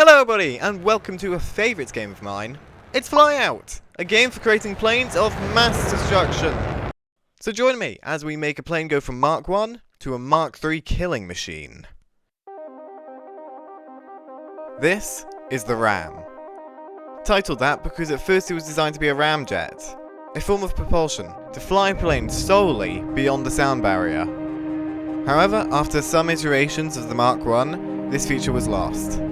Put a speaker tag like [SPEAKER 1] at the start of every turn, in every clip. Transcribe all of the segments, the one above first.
[SPEAKER 1] Hello everybody, and welcome to a favourite game of mine. It's Flyout, a game for creating planes of mass destruction. So join me as we make a plane go from Mark 1 to a Mark 3 killing machine. This is the Ram. Titled that because at first it was designed to be a ramjet, a form of propulsion to fly planes solely beyond the sound barrier. However, after some iterations of the Mark 1, this feature was lost.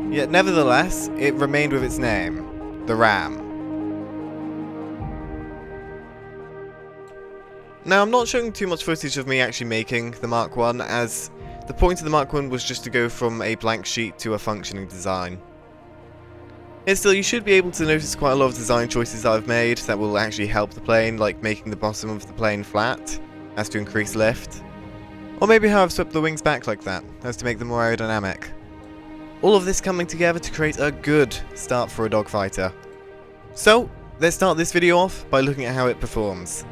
[SPEAKER 1] Yet nevertheless, it remained with its name, the Ram. Now, I'm not showing too much footage of me actually making the Mark 1, as the point of the Mark 1 was just to go from a blank sheet to a functioning design. Yet still, you should be able to notice quite a lot of design choices I've made that will actually help the plane, like making the bottom of the plane flat, as to increase lift. Or maybe how I've swept the wings back like that, as to make them more aerodynamic. All of this coming together to create a good start for a dogfighter. So, let's start this video off by looking at how it performs.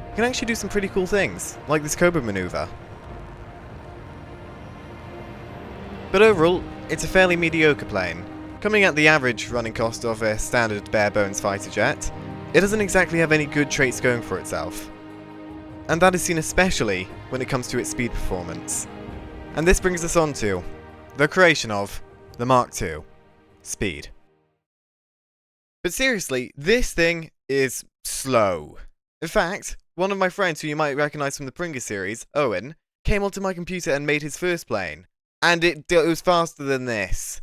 [SPEAKER 1] You can actually do some pretty cool things, like this Cobra maneuver. But overall, it's a fairly mediocre plane. Coming at the average running cost of a standard bare-bones fighter jet, it doesn't exactly have any good traits going for itself. And that is seen especially when it comes to its speed performance. And this brings us on to the creation of the Mark II. Speed. But seriously, this thing is slow. In fact, one of my friends who you might recognise from the Pringus series, Owen, came onto my computer and made his first plane. And it was faster than this.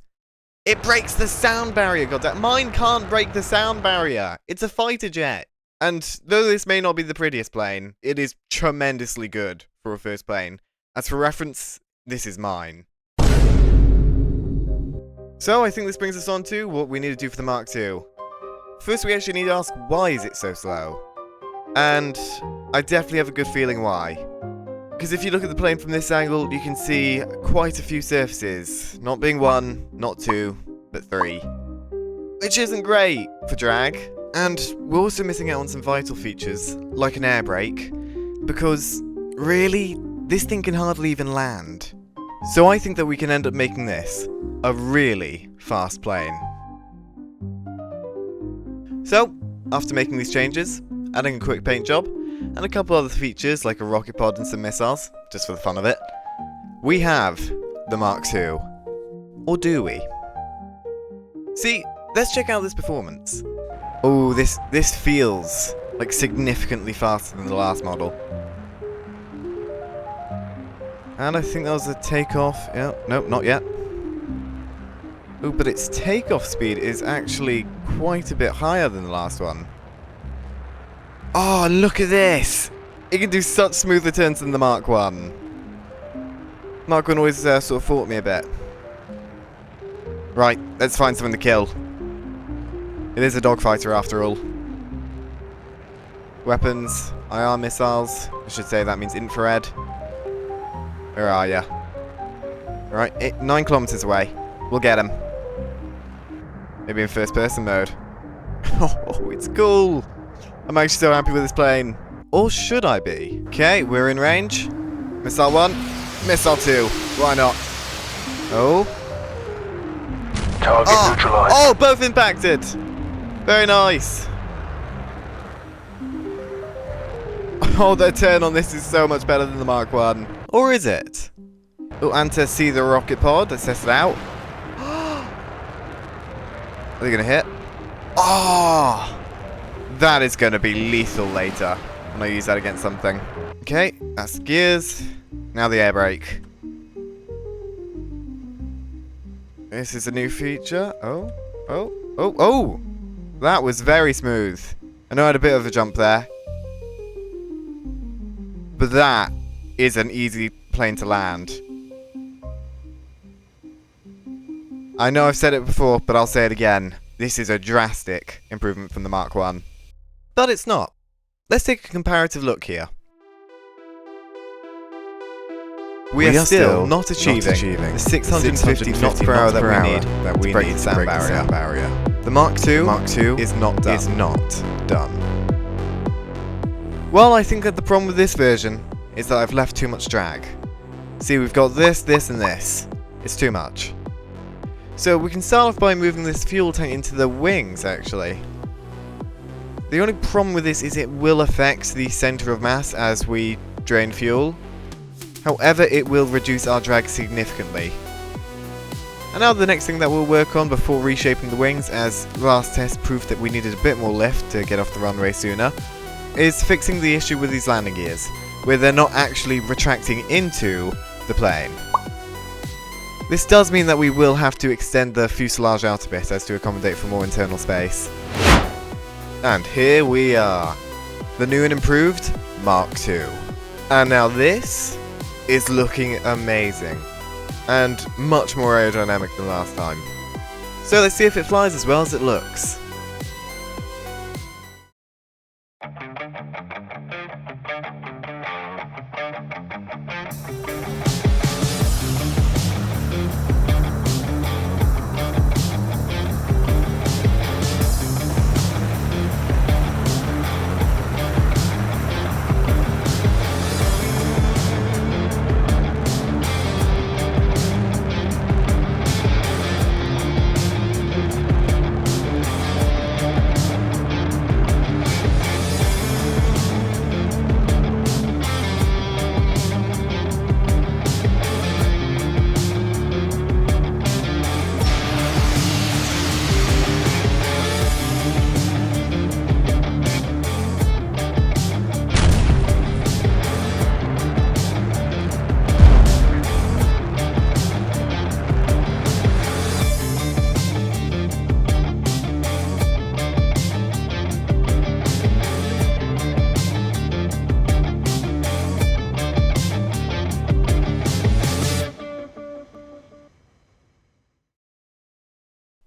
[SPEAKER 1] It breaks the sound barrier, goddamn. Mine can't break the sound barrier. It's a fighter jet. And though this may not be the prettiest plane, it is tremendously good for a first plane. As for reference, this is mine. So I think this brings us on to what we need to do for the Mark II. First, we actually need to ask, why is it so slow? And I definitely have a good feeling why. Because if you look at the plane from this angle, you can see quite a few surfaces. Not being one, not two, but three. Which isn't great for drag. And we're also missing out on some vital features, like an air brake. Because, really, this thing can hardly even land. So I think that we can end up making this a really fast plane. So, after making these changes, adding a quick paint job, and a couple other features like a rocket pod and some missiles, just for the fun of it, we have the Mark II. Or do we? See, let's check out this performance. Oh, this feels like significantly faster than the last model. And I think that was a takeoff. Yeah, nope, not yet. Oh, but its takeoff speed is actually quite a bit higher than the last one. Oh, look at this! It can do such smoother turns than the Mark 1. Mark 1 always sort of fought me a bit. Right, let's find someone to kill. It is a dogfighter after all. Weapons, IR missiles. I should say that means infrared. Where are ya? Right, 9 kilometers away. We'll get him. Maybe in first person mode. Oh, it's cool! I'm actually so happy with this plane. Or should I be? Okay, we're in range. Missile 1, Missile 2. Why not? Oh.
[SPEAKER 2] Target neutralized.
[SPEAKER 1] Oh, both impacted! Very nice. Oh, the turn on this is so much better than the Mark 1. Or is it? Oh, and to see the rocket pod, let's test it out. Are they going to hit? Oh! That is going to be lethal later when I use that against something. Okay, that's the gears. Now the air brake. This is a new feature. Oh! That was very smooth. I know I had a bit of a jump there. But that is an easy plane to land. I know I've said it before, but I'll say it again. This is a drastic improvement from the Mark 1. But it's not. Let's take a comparative look here. We are still not achieving the 650 knots per hour that we need to break the sound barrier. The Mark II is not done. Well, I think that the problem with this version is that I've left too much drag. See, we've got this, this, and this. It's too much. So we can start off by moving this fuel tank into the wings, actually. The only problem with this is it will affect the center of mass as we drain fuel. However, it will reduce our drag significantly. And now the next thing that we'll work on before reshaping the wings, as last test proved that we needed a bit more lift to get off the runway sooner, is fixing the issue with these landing gears, where they're not actually retracting into the plane. This does mean that we will have to extend the fuselage out a bit as to accommodate for more internal space. And here we are, the new and improved Mk2. And now this is looking amazing, and much more aerodynamic than last time. So let's see if it flies as well as it looks.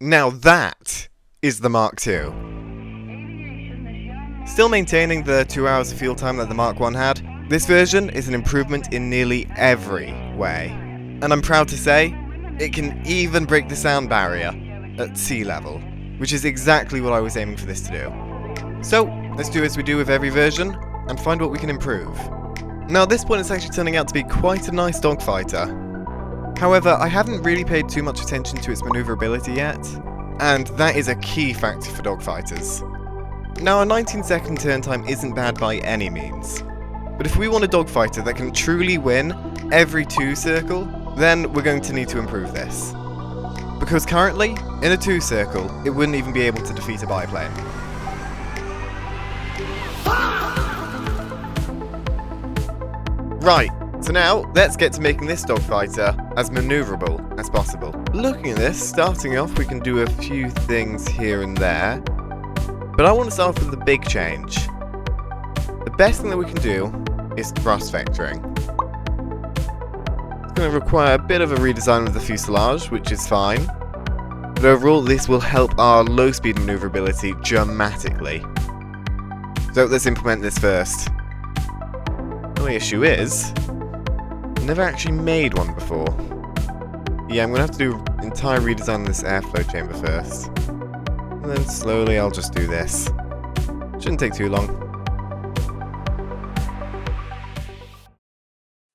[SPEAKER 1] Now that is the Mk2. Still maintaining the 2 hours of fuel time that the Mk1 had, this version is an improvement in nearly every way. And I'm proud to say, it can even break the sound barrier at sea level, which is exactly what I was aiming for this to do. So, let's do as we do with every version, and find what we can improve. Now at this point it's actually turning out to be quite a nice dogfighter. However, I haven't really paid too much attention to its maneuverability yet, and that is a key factor for dogfighters. Now, a 19-second turn time isn't bad by any means, but if we want a dogfighter that can truly win every 2 circle, then we're going to need to improve this. Because currently, in a 2 circle, it wouldn't even be able to defeat a biplane. Right. So now, let's get to making this dogfighter as maneuverable as possible. Looking at this, starting off we can do a few things here and there, but I want to start off with the big change. The best thing that we can do is thrust vectoring. It's going to require a bit of a redesign of the fuselage, which is fine, but overall this will help our low speed maneuverability dramatically. So let's implement this first. The only issue is, never actually made one before. Yeah, I'm gonna have to do an entire redesign of this airflow chamber first. And then slowly I'll just do this. Shouldn't take too long.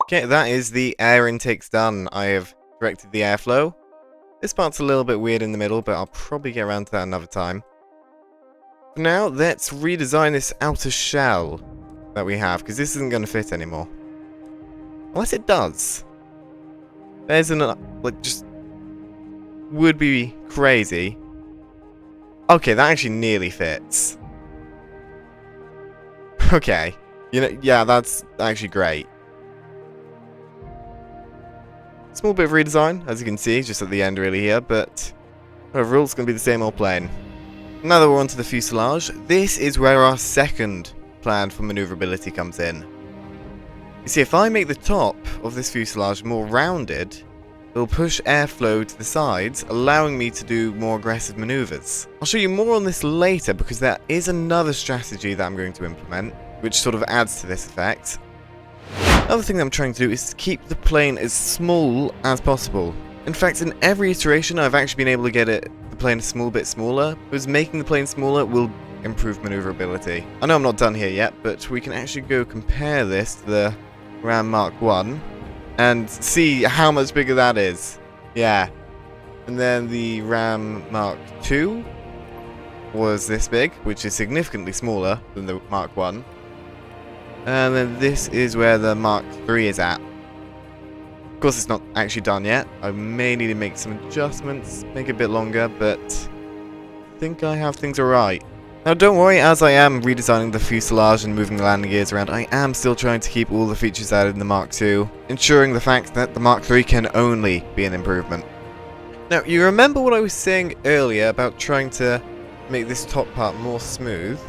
[SPEAKER 1] Okay, that is the air intakes done. I have corrected the airflow. This part's a little bit weird in the middle, but I'll probably get around to that another time. For now, let's redesign this outer shell that we have, because this isn't going to fit anymore. Unless it does. There's an, like, just would be crazy. Okay, that actually nearly fits. Okay. You know, yeah, that's actually great. Small bit of redesign, as you can see, just at the end really here, but overall it's going to be the same old plane. Now that we're onto the fuselage, this is where our second plan for maneuverability comes in. You see, if I make the top of this fuselage more rounded, it'll push airflow to the sides, allowing me to do more aggressive maneuvers. I'll show you more on this later because there is another strategy that I'm going to implement, which sort of adds to this effect. Another thing that I'm trying to do is to keep the plane as small as possible. In fact, in every iteration I've actually been able to get the plane a small bit smaller, because making the plane smaller will improve maneuverability. I know I'm not done here yet, but we can actually go compare this to the Ram Mk1 and see how much bigger that is. Yeah. And then the Ram Mark II was this big, which is significantly smaller than the Mark 1. And then this is where the Mark 3 is at. Of course, it's not actually done yet. I may need to make some adjustments, make it a bit longer, but I think I have things alright. Now don't worry, as I am redesigning the fuselage and moving the landing gears around, I am still trying to keep all the features added in the Mark II, ensuring the fact that the Mark III can only be an improvement. Now, you remember what I was saying earlier about trying to make this top part more smooth,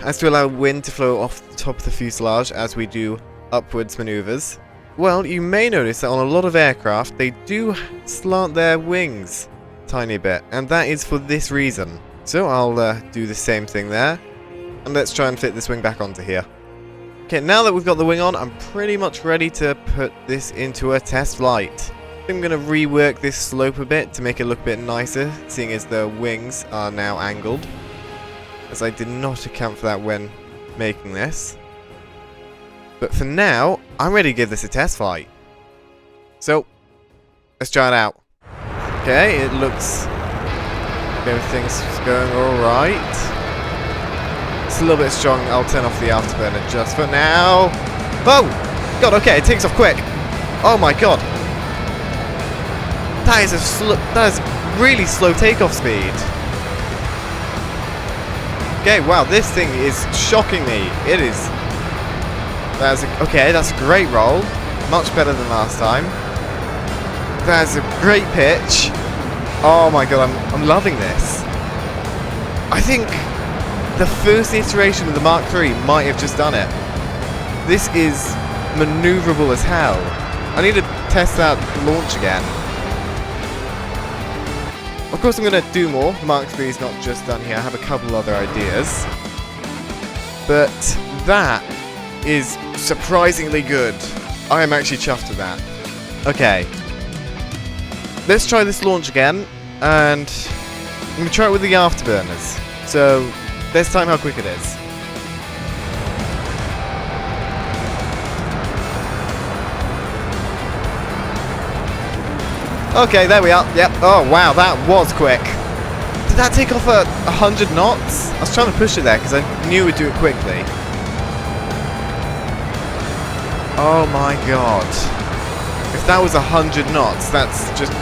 [SPEAKER 1] as to allow wind to flow off the top of the fuselage as we do upwards maneuvers? Well, you may notice that on a lot of aircraft, they do slant their wings a tiny bit, and that is for this reason. So I'll do the same thing there, and let's try and fit this wing back onto here. Okay, now that we've got the wing on, I'm pretty much ready to put this into a test flight. I'm going to rework this slope a bit to make it look a bit nicer, seeing as the wings are now angled, as I did not account for that when making this. But for now, I'm ready to give this a test flight. So, let's try it out. Okay, it looks... everything's going alright. It's a little bit strong. I'll turn off the afterburner just for now. Oh! God, okay, it takes off quick. Oh my god. That is really slow takeoff speed. Okay, wow, this thing is shocking me. It is... okay, that's a great roll. Much better than last time. That's a great pitch. Oh my god, I'm loving this. I think the first iteration of the Mark III might have just done it. This is maneuverable as hell. I need to test that launch again. Of course I'm going to do more. The Mark III is not just done here. I have a couple other ideas. But that is surprisingly good. I am actually chuffed with that. Okay. Let's try this launch again, and I'm going to try it with the afterburners. So, let's time how quick it is. Okay, there we are. Yep. Oh, wow, that was quick. Did that take off 100 knots? I was trying to push it there because I knew it would do it quickly. Oh my god. If that was 100 knots, that's just...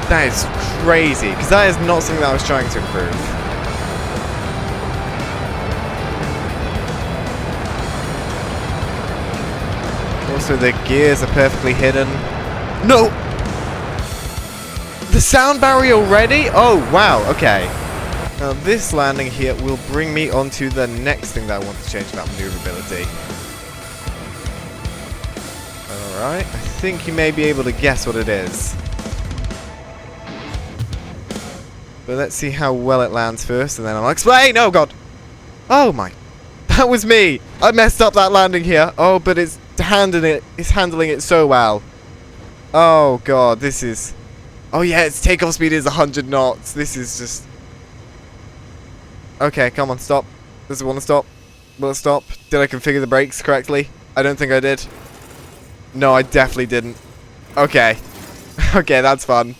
[SPEAKER 1] that is crazy, because that is not something that I was trying to improve. Also, the gears are perfectly hidden. No! The sound barrier already? Oh, wow, okay. Now, this landing here will bring me on to the next thing that I want to change about maneuverability. Alright, I think you may be able to guess what it is. But let's see how well it lands first, and then I'll explain! Oh god! Oh my... that was me! I messed up that landing here! Oh, but it's handling it so well. Oh god, this is... oh yeah, its takeoff speed is 100 knots. This is just... okay, come on, stop. Does it want to stop? Will it stop? Did I configure the brakes correctly? I don't think I did. No, I definitely didn't. Okay. Okay, that's fun.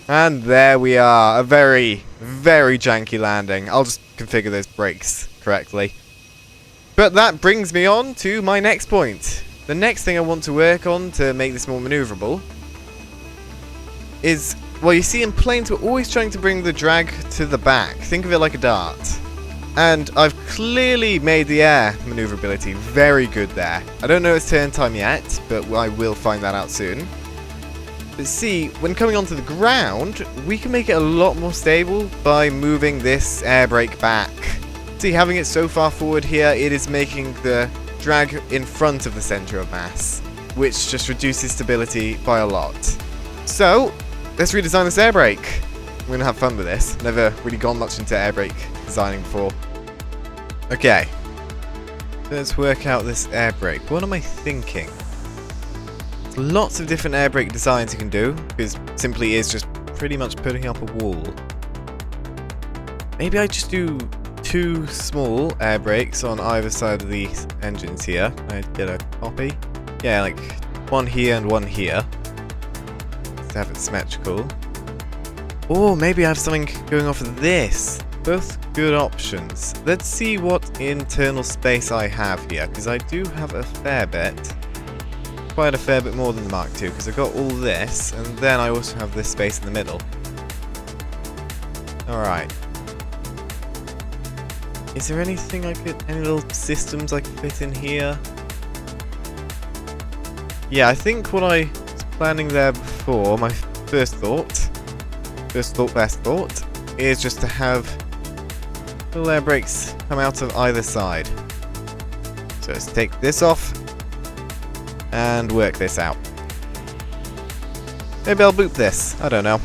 [SPEAKER 1] And there we are. A very, very janky landing. I'll just configure those brakes correctly. But that brings me on to my next point. The next thing I want to work on to make this more maneuverable is, well, you see in planes we're always trying to bring the drag to the back. Think of it like a dart. And I've clearly made the air maneuverability very good there. I don't know its turn time yet, but I will find that out soon. But see, when coming onto the ground, we can make it a lot more stable by moving this air brake back. See, having it so far forward here, it is making the drag in front of the center of mass, which just reduces stability by a lot. So, let's redesign this air brake. I'm going to have fun with this. Never really gone much into air brake designing before. Okay. Let's work out this air brake. What am I thinking? There's lots of different air brake designs you can do, because simply is just pretty much putting up a wall. Maybe I just do 2 small air brakes on either side of the engines here. I'd get a copy. Yeah, like one here and one here. to have it symmetrical. Or maybe I have something going off of this. Both good options. Let's see what internal space I have here, because I do have a fair bit. Quite a fair bit more than the Mark II, because I've got all this, and then I also have this space in the middle. Alright. Is there anything any little systems I could fit in here? Yeah, I think what I was planning there before, my best thought, best thought, is just to have little air brakes come out of either side. So let's take this off and work this out. Maybe I'll boot this, I don't know.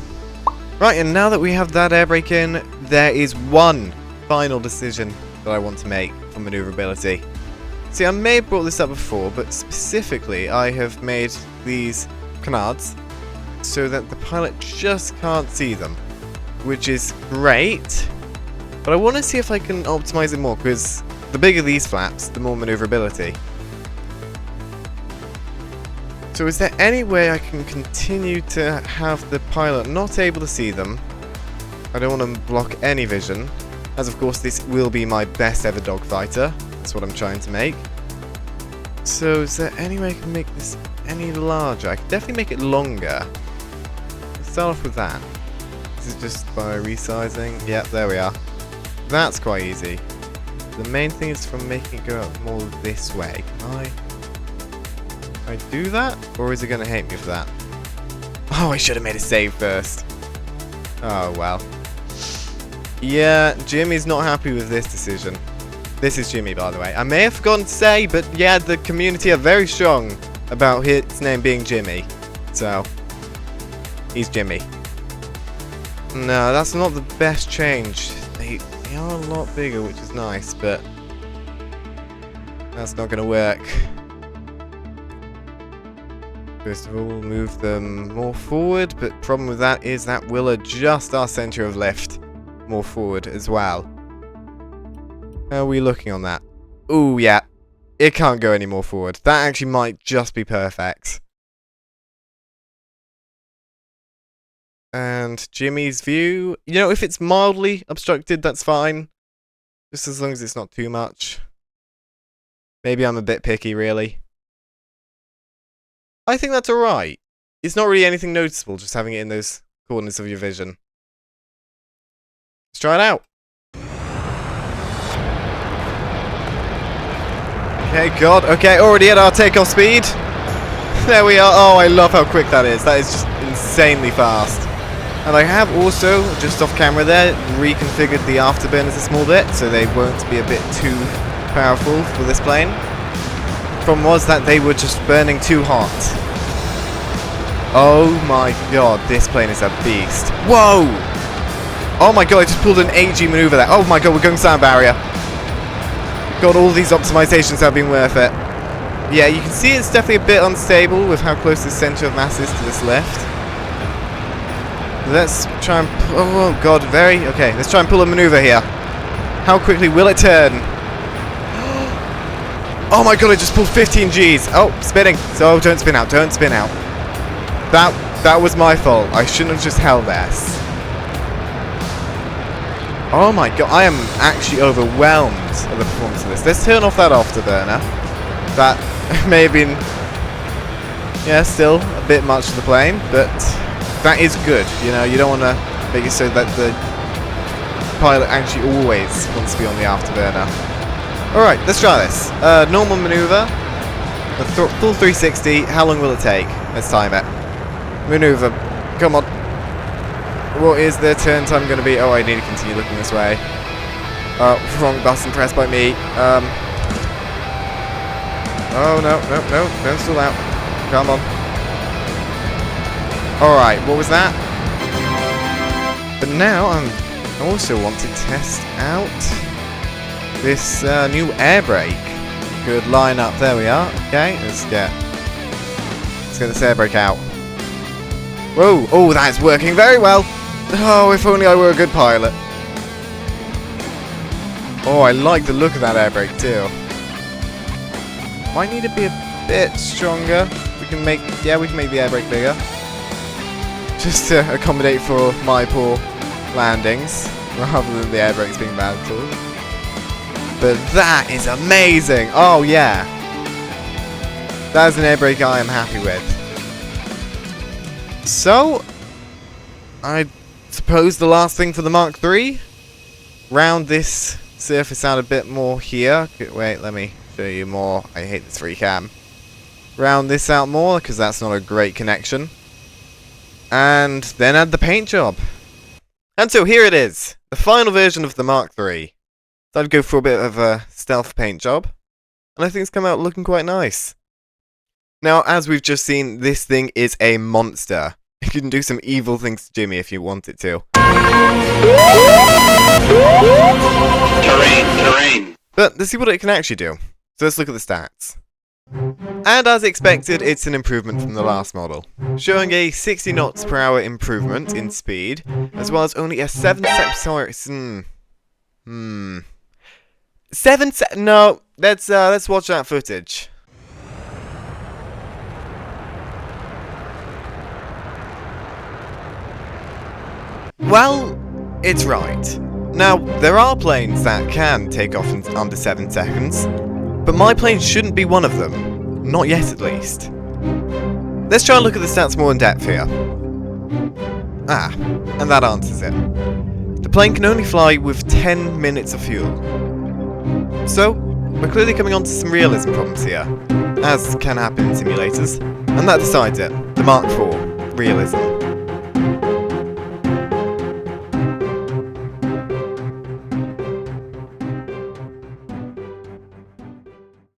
[SPEAKER 1] Right, and now that we have that air brake in, there is one final decision that I want to make for maneuverability. See, I may have brought this up before, but specifically I have made these canards so that the pilot just can't see them, which is great, but I want to see if I can optimize it more, because the bigger these flaps, the more maneuverability. So is there any way I can continue to have the pilot not able to see them? I don't want to block any vision, as of course this will be my best ever dogfighter. That's what I'm trying to make. So is there any way I can make this any larger? I can definitely make it longer. Let's start off with that. This is just by resizing. Yep, there we are. That's quite easy. The main thing is from making it go out more this way. Can I do that? Or is it going to hate me for that? Oh, I should have made a save first. Oh, well. Yeah, Jimmy's not happy with this decision. This is Jimmy, by the way. I may have forgotten to say, but yeah, the community are very strong about his name being Jimmy. So, he's Jimmy. No, that's not the best change. They are a lot bigger, which is nice, but that's not going to work. First of all, we'll move them more forward, but problem with that is that will adjust our center of lift more forward as well. How are we looking on that? Ooh, yeah. It can't go any more forward. That actually might just be perfect. And Jimmy's view, you know, if it's mildly obstructed, that's fine. Just as long as it's not too much. Maybe I'm a bit picky, really. I think that's alright. It's not really anything noticeable, just having it in those corners of your vision. Let's try it out. Okay, God. Okay, already at our takeoff speed. There we are. Oh, I love how quick that is. That is just insanely fast. And I have also, just off camera there, reconfigured the afterburners a small bit, so they won't be a bit too powerful for this plane. The problem was that they were just burning too hot. Oh my God, this plane is a beast. Whoa! Oh my God, I just pulled an AG maneuver there. Oh my God, we're going sound barrier. God, all these optimizations have been worth it. Yeah, you can see it's definitely a bit unstable with how close the center of mass is to this lift. Let's try and... Oh God, okay, let's try and pull a maneuver here. How quickly will it turn? Oh my God, I just pulled 15 Gs. Oh, spinning. So don't spin out, don't spin out. That was my fault. I shouldn't have just held this. Oh my God, I am actually overwhelmed at the performance of this. Let's turn off that afterburner. That may have been, yeah, still a bit much for the plane, but that is good. You know, you don't want to make it so that the pilot actually always wants to be on the afterburner. Alright, let's try this. Normal maneuver, a full 360. How long will it take? Let's time it. Maneuver, come on. What is the turn time going to be? Oh, I need to continue looking this way. Wrong button pressed by me. Oh, no, don't stall out. Come on. Alright, what was that? But now I also want to test out this new air brake. Good line up. There we are. Okay, let's get this air brake out. Whoa! Oh, that's working very well. Oh, if only I were a good pilot. Oh, I like the look of that air brake too. Might need to be a bit stronger. We can make the air brake bigger. just to accommodate for my poor landings, rather than the air brakes being bad at all. But that is amazing! Oh yeah! That is an air brake I am happy with. So, I suppose the last thing for the Mk3? Round this surface out a bit more here. Wait, let me show you more. I hate this free cam. Round this out more, because that's not a great connection. And then add the paint job. And so here it is, the final version of the Mk3. So I'd go for a bit of a stealth paint job, and I think it's come out looking quite nice. Now, as we've just seen, this thing is a monster. It can do some evil things to Jimmy if you want it to. Terrain. But let's see what it can actually do. So let's look at the stats. And as expected, it's an improvement from the last model, showing a 60 knots per hour improvement in speed, as well as only a 7 no, let's watch that footage. Well, it's right. Now, there are planes that can take off in under 7 seconds, but my plane shouldn't be one of them. Not yet, at least. Let's try and look at the stats more in depth here. Ah, and that answers it. The plane can only fly with 10 minutes of fuel. So, we're clearly coming onto some realism problems here, as can happen in simulators, and that decides it, the Mk4, realism.